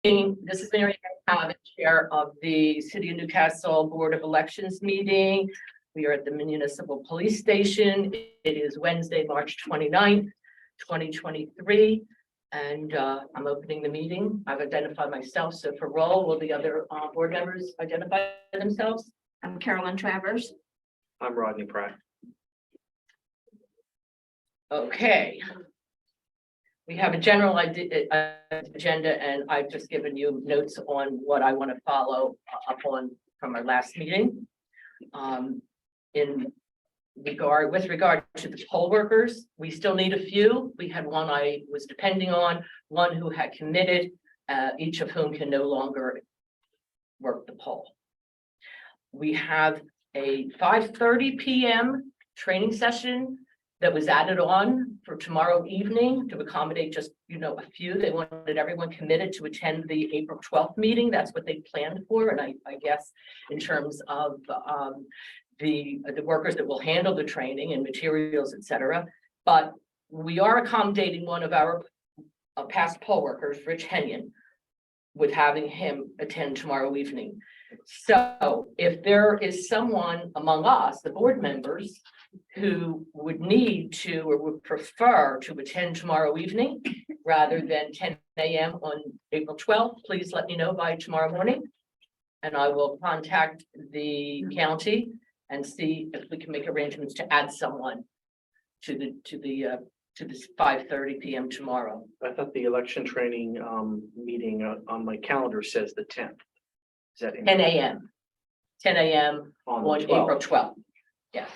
This is Mary Ann, Chair of the City of Newcastle Board of Elections meeting. We are at the Municipal Police Station. It is Wednesday, March 29th, 2023. And I'm opening the meeting. I've identified myself. So for roll, will the other board members identify themselves? I'm Carolyn Travers. I'm Rodney Pratt. Okay. We have a general agenda, and I've just given you notes on what I want to follow up on from our last meeting. With regard to the poll workers, we still need a few. We had one I was depending on, one who had committed, each of whom can no longer work the poll. We have a 5:30 p.m. training session that was added on for tomorrow evening to accommodate just, a few. They wanted everyone committed to attend the April 12th meeting. That's what they planned for. And I guess in terms of the workers that will handle the training and materials, et cetera. But we are accommodating one of our past poll workers, Rich Henyon, with having him attend tomorrow evening. So if there is someone among us, the board members, who would need to or would prefer to attend tomorrow evening rather than 10 a.m. on April 12th, please let me know by tomorrow morning. And I will contact the county and see if we can make arrangements to add someone to this 5:30 p.m. tomorrow. I thought the election training meeting on my calendar says the 10th. Is that 10 a.m. 10 a.m. on on the 12th? April 12th. Yes.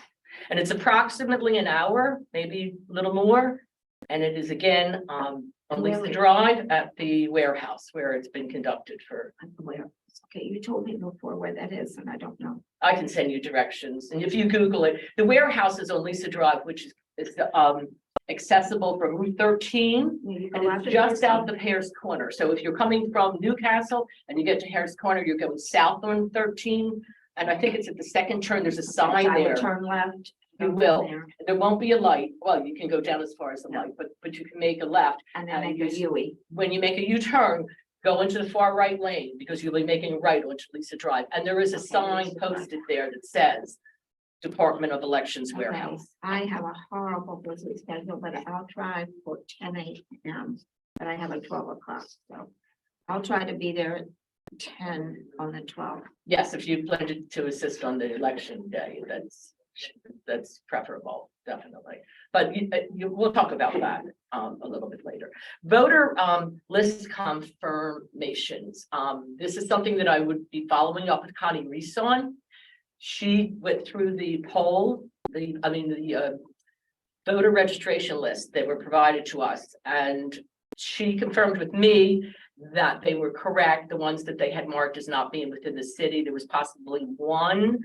And it's approximately an hour, maybe a little more. And it is again on Lisa Drive at the warehouse where it's been conducted for. Okay, you told me before where that is, and I don't know. I can send you directions. And if you Google it, the warehouse is on Lisa Drive, which is accessible from Route 13. And it's just south of Hare's Corner. So if you're coming from Newcastle and you get to Hare's Corner, you're going south on 13. And I think it's at the second turn. There's a sign there. Turn left. You will. There won't be a light. Well, you can go down as far as the light, but you can make a left. And then make a U-ey. When you make a U-turn, go into the far right lane because you'll be making a right onto Lisa Drive. And there is a sign posted there that says Department of Elections Warehouse. I have a horrible busy schedule, but I'll try for 10 a.m. But I have a 12 o'clock, so I'll try to be there at 10 on the 12th. Yes, if you plan to assist on the election day, that's preferable, definitely. But we'll talk about that a little bit later. Voter list confirmations. This is something that I would be following up with Connie Reese on. She went through the poll, the voter registration list that were provided to us, and she confirmed with me that they were correct, the ones that they had marked as not being within the city. There was possibly one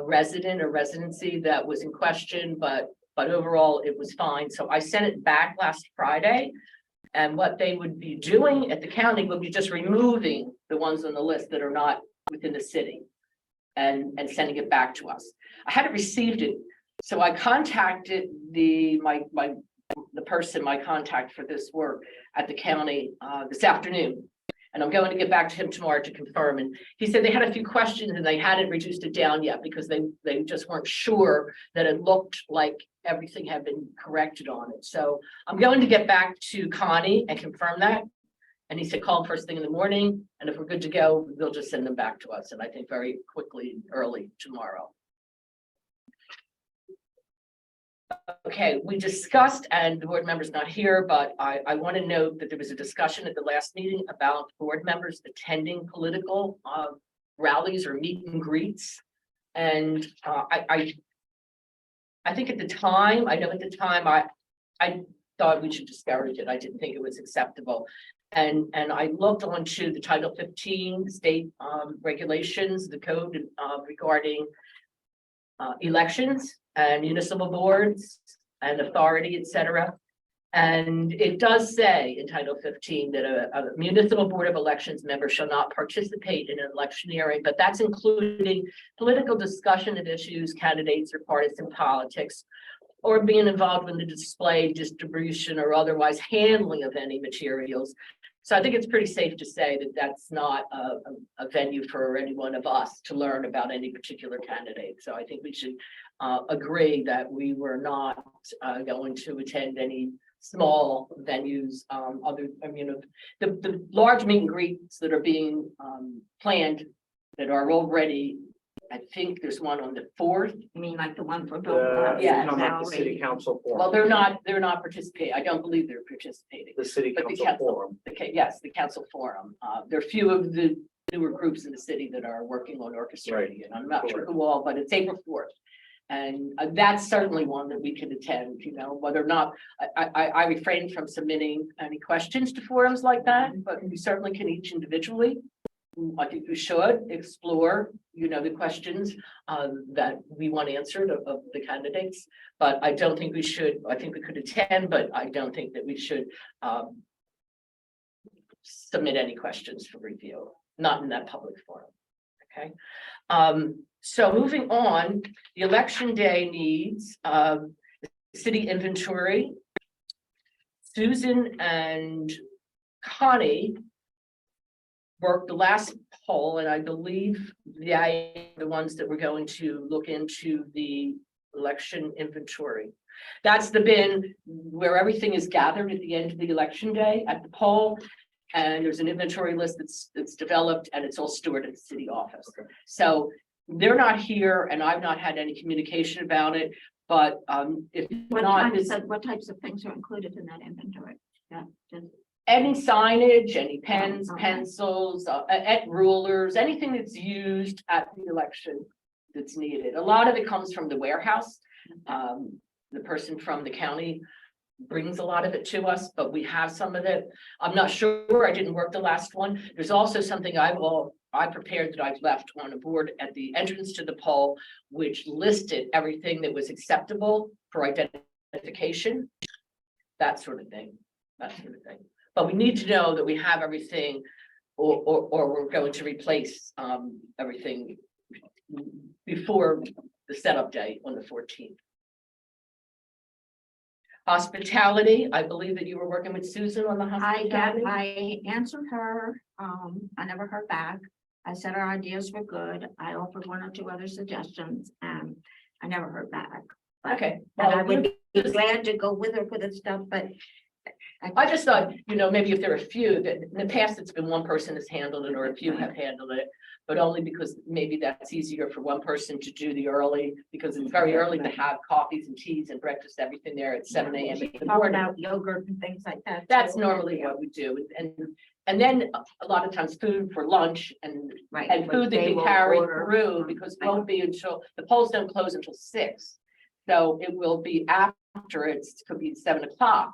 resident or residency that was in question, but overall it was fine. So I sent it back last Friday, and what they would be doing at the county would be just removing the ones on the list that are not within the city and sending it back to us. I hadn't received it, so I contacted my contact for this work at the county this afternoon. And I'm going to get back to him tomorrow to confirm. And he said they had a few questions and they hadn't reduced it down yet because they just weren't sure that it looked like everything had been corrected on it. So I'm going to get back to Connie and confirm that. And he said, call him first thing in the morning. And if we're good to go, they'll just send them back to us. And I think very quickly, early tomorrow. Okay, we discussed, and the board member's not here, but I want to note that there was a discussion at the last meeting about board members attending political rallies or meet and greets. And I think at the time, I thought we should discourage it. I didn't think it was acceptable. And I looked onto the Title 15 state regulations, the code regarding elections and municipal boards and authority, et cetera. And it does say in Title 15 that a municipal board of elections member shall not participate in an electioneering, but that's including political discussion of issues, candidates, or partisan politics, or being involved in the display, distribution, or otherwise handling of any materials So I think it's pretty safe to say that that's not a venue for any one of us to learn about any particular candidate. So I think we should agree that we were not going to attend any small venues, the large meet and greets that are being planned that are already, I think there's one on the 4th. I mean, like the one for The, Bill. Yeah. the city council Well, forum, they're not participating. I don't believe they're participating. the city but the council council- forum. Yes, the council forum. There are a few of the newer groups in the city that are working on orchestrating it. I'm not sure who all, but it's April 4th. And that's certainly one that we could attend, whether or not, I refrain from submitting any questions to forums like that, but we certainly can each individually. I think we should explore, the questions that we want answered of the candidates. But I don't think we should, I think we could attend, but I don't think that we should submit any questions for review, not in that public forum. Okay. So moving on, the election day needs city inventory. Susan and Connie worked the last poll, and I believe the ones that were going to look into the election inventory. That's the bin where everything is gathered at the end of the election day at the poll. And there's an inventory list that's developed, and it's all stored at the city office. Okay. So they're not here, and I've not had any communication about it, but if not, What types of things are included in that inventory? Yeah, just any signage, any pens, Okay. pencils, rulers, anything that's used at the election that's needed. A lot of it comes from the warehouse. The person from the county brings a lot of it to us, but we have some of it. I'm not sure, I didn't work the last one. There's also something I prepared that I've left on a board at the entrance to the poll, which listed everything that was acceptable for identification, that sort of thing. But we need to know that we have everything, or we're going to replace everything before the setup day on the 14th. Hospitality, I believe that you were working with Susan on the hospitality. I answered her, I never heard back. I said our ideas were good. I offered 1 or 2 other suggestions and I never heard back. But- Okay. And I Well, would be glad to go with her for this stuff, but. I just thought, maybe if there are a few that in the past, it's been one person has handled it or a few have handled it. But only because maybe that's easier for one person to do the early, because it's very early to have coffees and teas and breakfast, everything there at 7 a.m. in the Talk morning. about yogurt and things like that. That's too. normally what we do. And then a lot of times food for lunch and Right. and which food that they can will carry order. through, because it won't be until, the polls don't close until 6. So it will be after, it could be 7 o'clock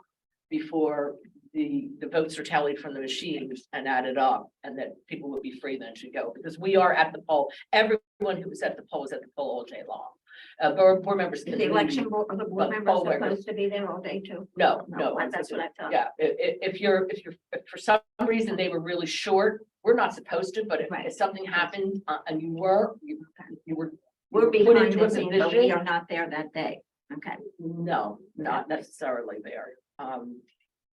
before the votes are tallied from the machines and added up, and that people will be free then to go, because we are at the poll. Everyone who was at the poll is at the poll all day long. Board members. can The election board, or the board but members poll workers. supposed to be there all day too. No, No, that's what I thought. Yeah, if for some reason they were really short, we're not supposed to, but Right. if something happened and you were We're put behind into a the scenes, but we position, are not there that day. Okay. no, not necessarily there.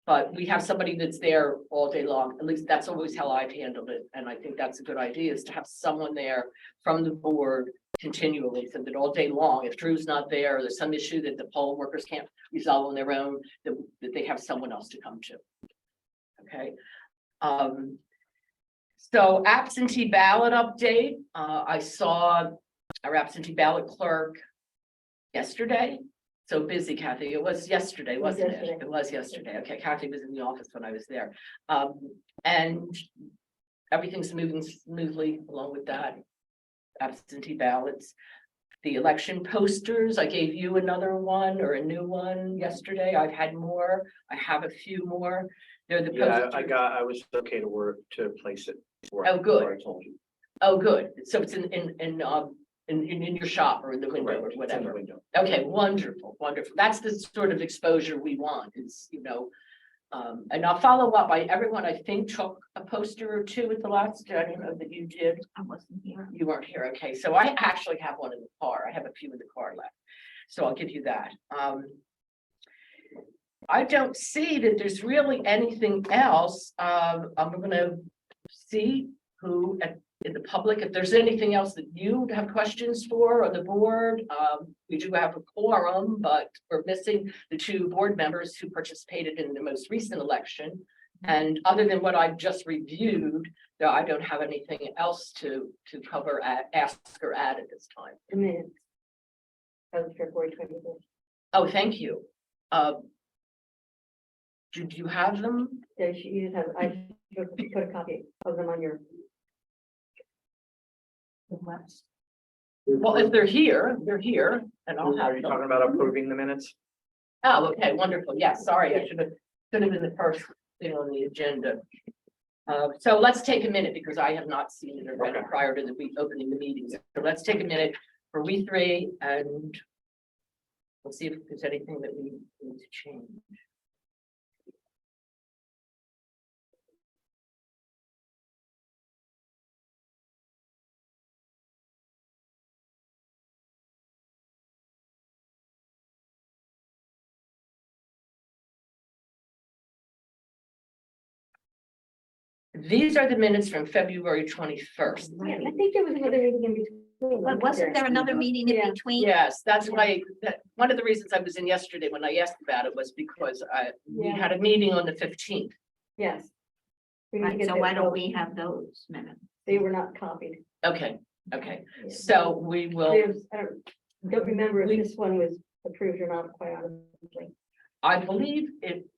But we have somebody that's there all day long. At least that's always how I've handled it. And I think that's a good idea, is to have someone there from the board continually, so that all day long, if Drew's not there, or there's some issue that the poll workers can't resolve on their own, that they have someone else to come to. Okay. So absentee ballot update, I saw our absentee ballot clerk yesterday. So busy, Kathy. It was yesterday, wasn't it? yesterday. It was yesterday. Okay, Kathy was in the office when I was there. And everything's moving smoothly along with that. Absentee ballots. The election posters, I gave you another one or a new one yesterday. I've had more. I have a few more. They're the Yeah, posters. I was okay to place it. Oh, good. I told you. Oh, good. So it's in your shop or in the window or Correct, it's in the whatever. window. Okay, wonderful, wonderful. That's the sort of exposure we want, is, and I'll follow up. Everyone, I think, took a poster or 2 at the last, I don't know that you did. I wasn't here. You weren't here. Okay, so I actually have one in the car. I have a few in the car left. So I'll give you that. I don't see that there's really anything else. I'm gonna see who in the public, if there's anything else that you have questions for on the board. We do have a quorum, but we're missing the two board members who participated in the most recent election. And other than what I've just reviewed, though, I don't have anything else to cover, ask or add at this time. The minutes. Of February 24th. Oh, thank you. Did you have them? Yeah, you just have, I should put a copy of them on your. Well, if they're here, and I'll Are have you them. talking about approving the minutes? Oh, okay, wonderful. Yes, sorry, I should have been the first thing on the agenda. So let's take a minute because I have not seen it already Okay. prior to the week opening the meetings. So let's take a minute for we three and we'll see if there's anything that we need to change. These are the minutes from February 21st. Yeah, I think there was another meeting in between. But wasn't there another meeting in Yeah. between? Yes, that's why, one of the reasons I was in yesterday when I asked about it was because we Yeah. had a meeting on the 15th. Yes. We need to Right, get so that why don't vote. we have those minutes? They were not copied. Okay, okay, Yeah. so we will, There's, don't remember if this one was approved or not, quite honestly. I believe it.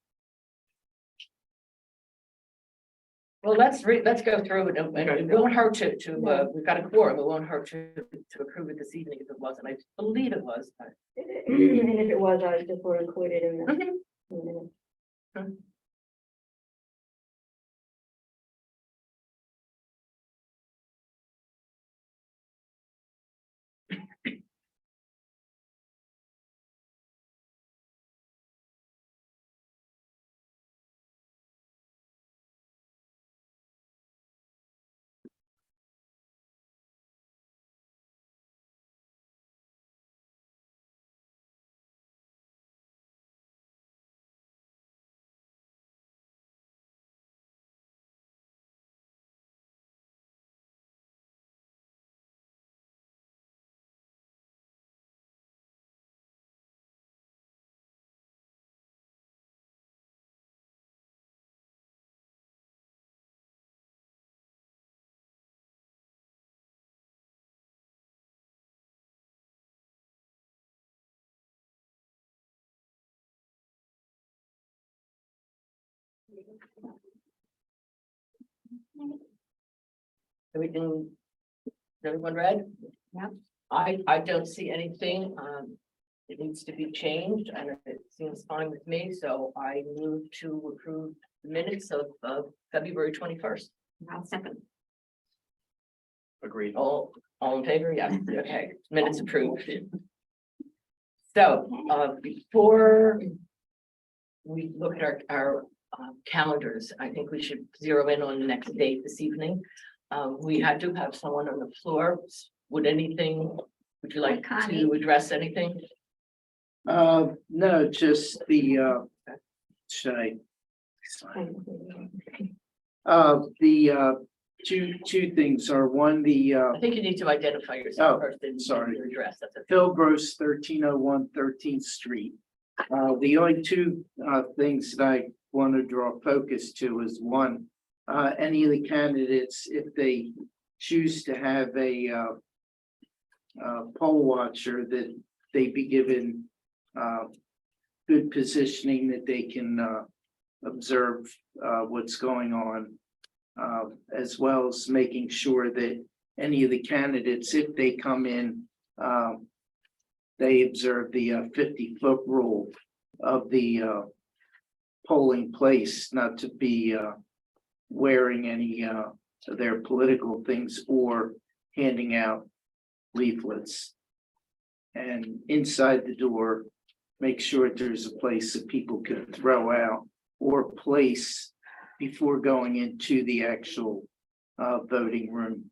Well, let's go through it and it won't hurt we've got a quorum, it won't hurt to approve it this evening if it wasn't, I believe it was. But- And if it was, I just were included in the Mhm. in the minutes. Everything, everyone read? Yep. I don't see anything, it needs to be changed and it seems fine with me, so I move to approve the minutes of February 21st. I'll second. Agreed. All in favor? Yes, okay, minutes approved. So, before we look at our calendars, I think we should zero in on the next date this evening. We had to have someone on the floor. Would you like Connie. to address anything? No, just the, should I? The, two things are, one, the, I think you need to identify yourself Oh, first and sorry. your address. That's okay. Phil Gross, 1301 13th Street. The only two, things that I want to draw focus to is one, any of the candidates, if they choose to have a poll watcher, that they be given, good positioning that they can, observe, what's going on. As well as making sure that any of the candidates, if they come in, they observe the 50-foot rule of the polling place, not to be wearing any of their political things or handing out leaflets. And inside the door, make sure there's a place that people can throw out or place before going into the actual voting room.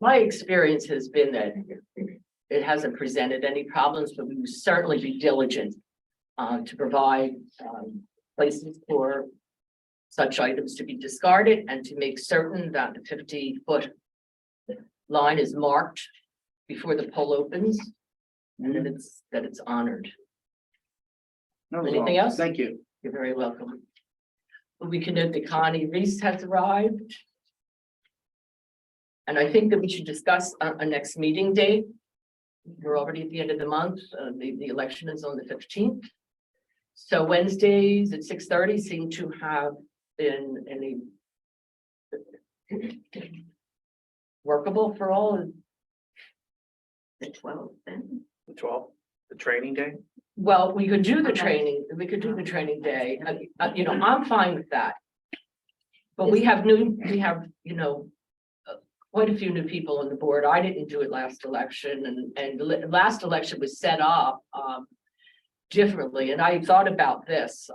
My experience has been that it hasn't presented any problems, but we will certainly be diligent to provide, places for such items to be discarded and to make certain that the 50-foot line is marked before the poll opens and that it's honored. That was Anything all. else? Thank you. You're very welcome. We can note that Connie Reese has arrived. And I think that we should discuss a next meeting date. We're already at the end of the month. The election is on the 15th. So Wednesdays at 6:30 seem to have been any workable for all. The 12th then. The 12th, the training day. Well, we could do the Okay. training, we could do the training day, you know, I'm fine with that. But we have, you know, quite a few new people on the board. I didn't do it last election and the last election was set up differently. And I thought about this,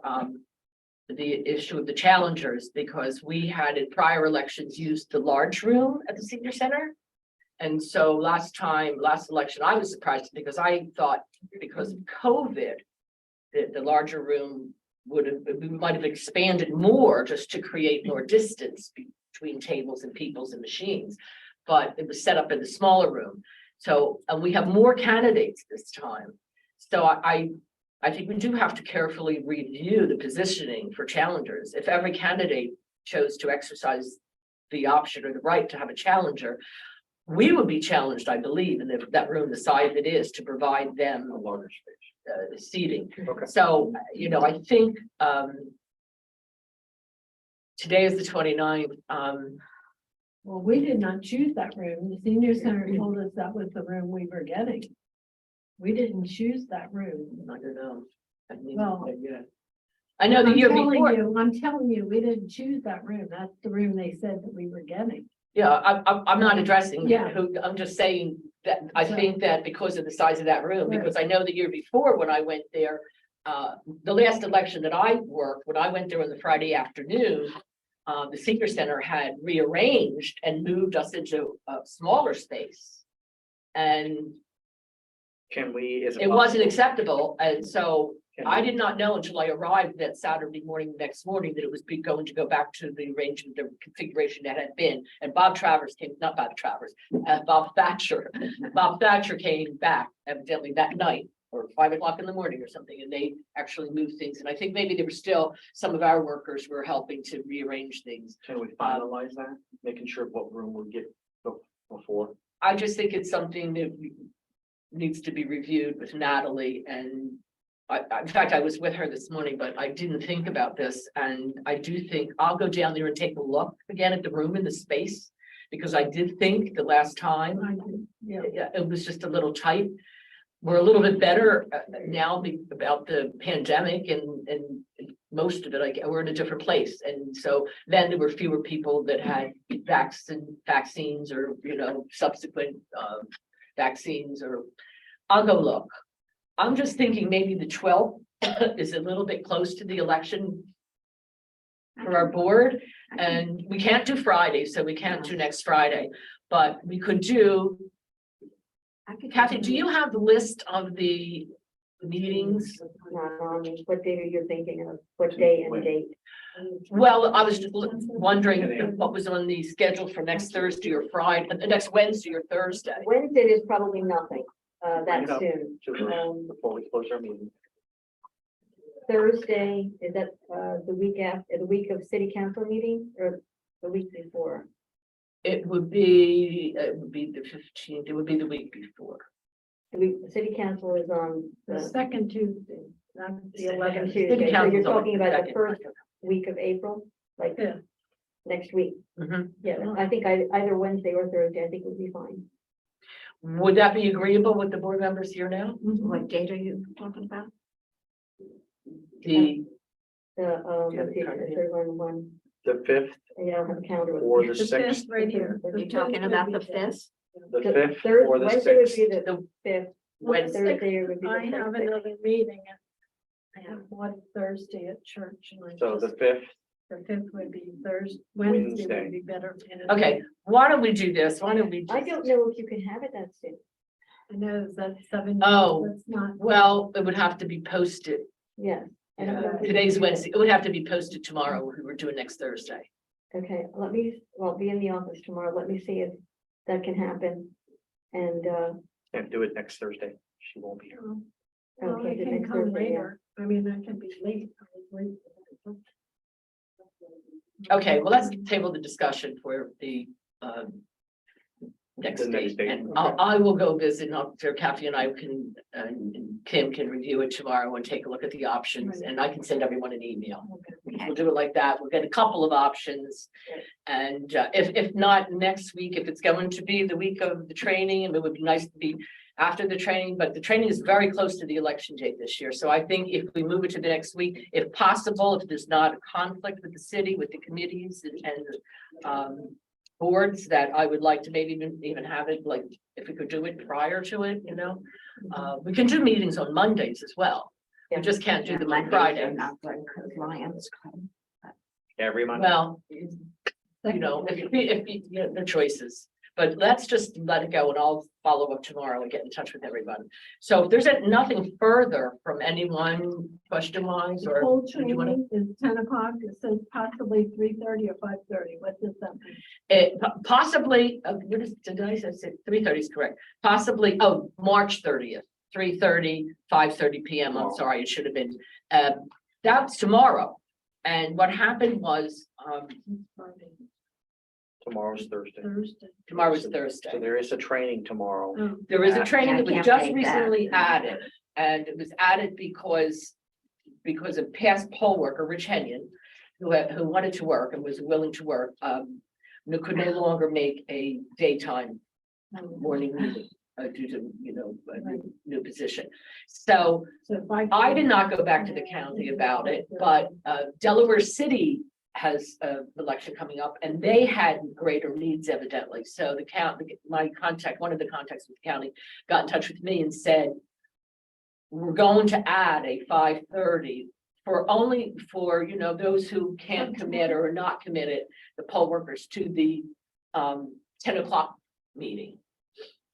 the issue of the challengers, because we had in prior elections used the large room at the senior center. And so last election, I was surprised because I thought because of COVID, the larger room we might have expanded more just to create more distance between tables and peoples and machines. But it was set up in the smaller room. So we have more candidates this time. So I think we do have to carefully review the positioning for challengers. If every candidate chose to exercise the option or the right to have a challenger, we would be challenged, I believe, in that room, the size it is, to provide them A larger space. seating. Okay. So, you know, I think today is the 29th. Well, we did not choose that room. The senior center told us that was the room we were getting. We didn't choose that room. I don't know. Well, I know the I'm year telling before. you, I'm telling you, we didn't choose that room. That's the room they said that we were getting. Yeah, I'm not addressing Yeah. who, I'm just saying that I So- think that because of the size of that room, Right. because I know the year before when I went there, the last election that I worked, when I went there on the Friday afternoon, the senior center had rearranged and moved us into a smaller space. And Can we, is it it wasn't possible- acceptable, and so can I we- did not know until I arrived that Saturday morning, next morning, that it was going to go back to the arrangement, the configuration that had been. And Bob Travers came, not Bob Travers, Bob Thatcher. Bob Thatcher came back evidently that night or 5 o'clock in the morning or something, and they actually moved things. And I think maybe there were still, some of our workers were helping to rearrange things. Can we finalize that, making sure what room we'll get before? I just think it's something that needs to be reviewed with Natalie and in fact, I was with her this morning, but I didn't think about this. And I do think I'll go down there and take a look again at the room and the space. Because I did think the last time, it was just a little tight. We're a little bit better now about the pandemic and most of it, we're in a different place. And so then there were fewer people that had vaccines or, you know, subsequent vaccines or I'll go look. I'm just thinking maybe the 12th is a little bit close to the election for our board. And we can't do Friday, so we can't do next Friday, but we could do. Kathy, do you have the list of the meetings? Not on what date are you thinking of? What day and date? Well, I was just wondering what was on the schedule for next Thursday or Friday, next Wednesday or Thursday. Wednesday is probably nothing, Bring that it up soon. Before we close our meeting. Thursday, is that, the week after, the week of city council meeting or the week before? It would be the 15th, it would be the week before. The city council is on The the second Tuesday. That's the 11th. City Tuesday, so council's you're on talking about the second. first week of April, like Yeah. next week. Mhm. Yeah, I think either Wednesday or Thursday, I think would be fine. Would that be agreeable with the board members here now? What date are you talking about? The, The, Yeah, let's see, the the third one, The 5th yeah, I don't have a calendar. with or me. the The 6th, fifth right here. Are you talking about the 5th? the The 5th third, or the Wednesday would 6th. be the the fifth, Wednesday. Thursday would be I the have 6th. another meeting. I have one Thursday at church. And I So the just- 5th, The fifth would be Thursday, Wednesday Wednesday. would be better. Okay, why don't we do this? Why don't we? I just- don't know if you can have it that soon. I know that's 7. Oh. That's not. Well, it would have to be posted. Yes. I don't know if we- Today's Wednesday. It would have to be posted tomorrow. We were doing next Thursday. Okay, well, be in the office tomorrow. Let me see if that can happen. And, Can't do it next Thursday. She won't be here. Well, Okay, I the can next come Thursday, yeah. later. I mean, I can be late. I was late. Okay, well, let's table the discussion for the next The next date. date, And okay. I will go visit, and Dr. Kathy and I can, and Kim can review it tomorrow and take a look at the options, Right. and I can send everyone an email. Okay. We'll do it like that. We'll get a couple of options. And if not next week, if it's going to be the week of the training, and it would be nice to be after the training, but the training is very close to the election date this year. So I think if we move it to the next week, if possible, if there's not a conflict with the city, with the committees and boards, that I would like to maybe even have it, like, if we could do it prior to it, you know? We can do meetings on Mondays as well. We just can't do them on Fridays. Not good, 'cause Lions Club. Every Monday. Well, you know, the choices, but let's just let it go, and I'll follow up tomorrow and get in touch with everyone. So if there's nothing further from anyone, question wise, The or whole did you wanna- training is 10 o'clock. It says possibly 3:30 or 5:30. What does that mean? Possibly, what is, did I say 3:30 is correct, possibly, March 30th, 3:30, 5:30 PM, I'm sorry, it should have been, that's tomorrow. And what happened was, Tomorrow's Thursday. Thursday. tomorrow is So Thursday. there is a training tomorrow. Oh, There is a Yeah, training I that was can't just make that. recently added, and it was added because of past poll worker, Rich Henyon, who wanted to work and was willing to work, could no longer make a daytime morning meeting, due to, a new position. So So I did not go back to the county about it, but Delaware City has an election coming up, and they had greater needs evidently. So the one of the contacts with the county got in touch with me and said, we're going to add a 5:30 for those who can't commit or are not committed, the poll workers, to the 10 o'clock meeting.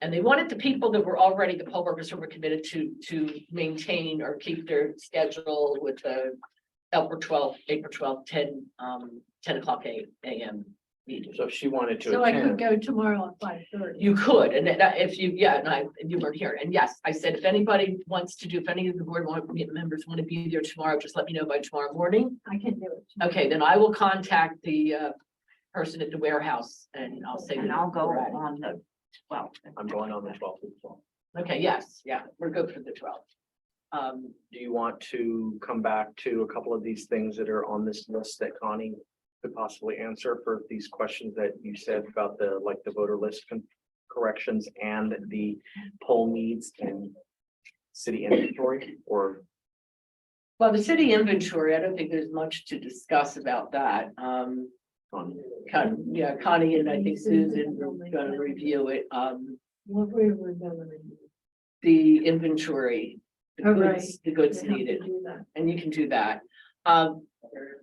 And they wanted the people that were already the poll workers who were committed to maintain or keep their schedule with the April 12th, 10 o'clock AM meeting. So if she wanted to So I could attend, go tomorrow at 5:30. You could, and if you, and you weren't here, and yes, I said, if anybody wants to do, if any of the board members want to be there tomorrow, just let me know by tomorrow morning. I can do it. Okay, then I will contact the person at the warehouse, and I'll say. And that I'll go we're at it. on the 12th. I'm going on the 12th as well. Okay, yes, we're good for the 12th. Do you want to come back to a couple of these things that are on this list that Connie could possibly answer for these questions that you said about the voter list corrections and the poll needs and city inventory, or Well, the city inventory, I don't think there's much to discuss about that. Connie? Connie and I think Susan are gonna review it, What we were doing. the inventory. Oh, right. The goods We have to needed. do that. And you can do that.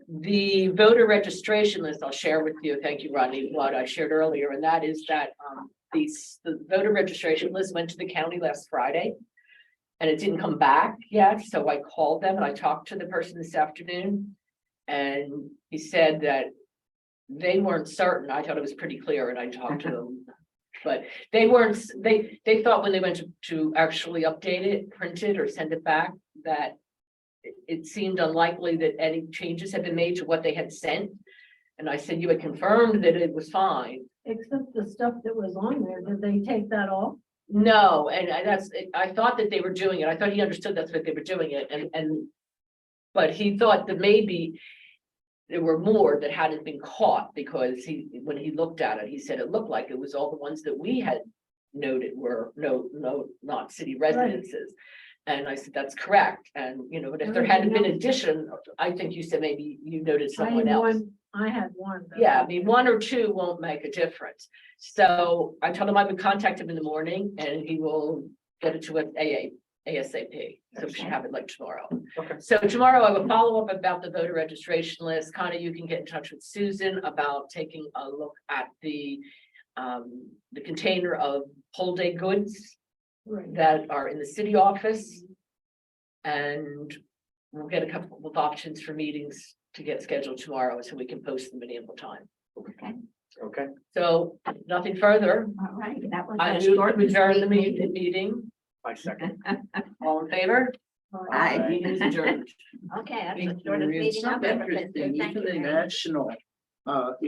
The voter registration list, I'll share with you, thank you, Rodney, what I shared earlier, and that is that the voter registration list went to the county last Friday. And it didn't come back yet, so I called them and I talked to the person this afternoon. And he said that they weren't certain. I thought it was pretty clear, and I talked to them. But they weren't, they thought when they went to actually update it, print it, or send it back, that it seemed unlikely that any changes had been made to what they had sent. And I said, you had confirmed that it was fine. Except the stuff that was on there, did they take that off? No, and I thought that they were doing it. I thought he understood that's what they were doing it, but he thought that maybe there were more that hadn't been caught, because when he looked at it, he said it looked like it was all the ones that we had noted were not city residences. And I said, that's correct. And, but if there hadn't been addition, I think you said maybe you noted someone else. I had one. but- Yeah, I mean, one or two won't make a difference. So I told him I would contact him in the morning, and he will get it to us ASAP. So we should have it like tomorrow. Okay. So tomorrow I will follow up about the voter registration list. Connie, you can get in touch with Susan about taking a look at the container of poll day goods Right. that are in the city office. And We'll get a couple of options for meetings to get scheduled tomorrow, so we can post them in ample time. Okay, Okay, So nothing further. all right, that was I a move short to and adjourn the sweet meeting. I second. All in favor? Aye. Meeting is adjourned. Okay, that's Thank the shortest It's meeting not I've ever been interesting, to. Thank even you. the very much. national election.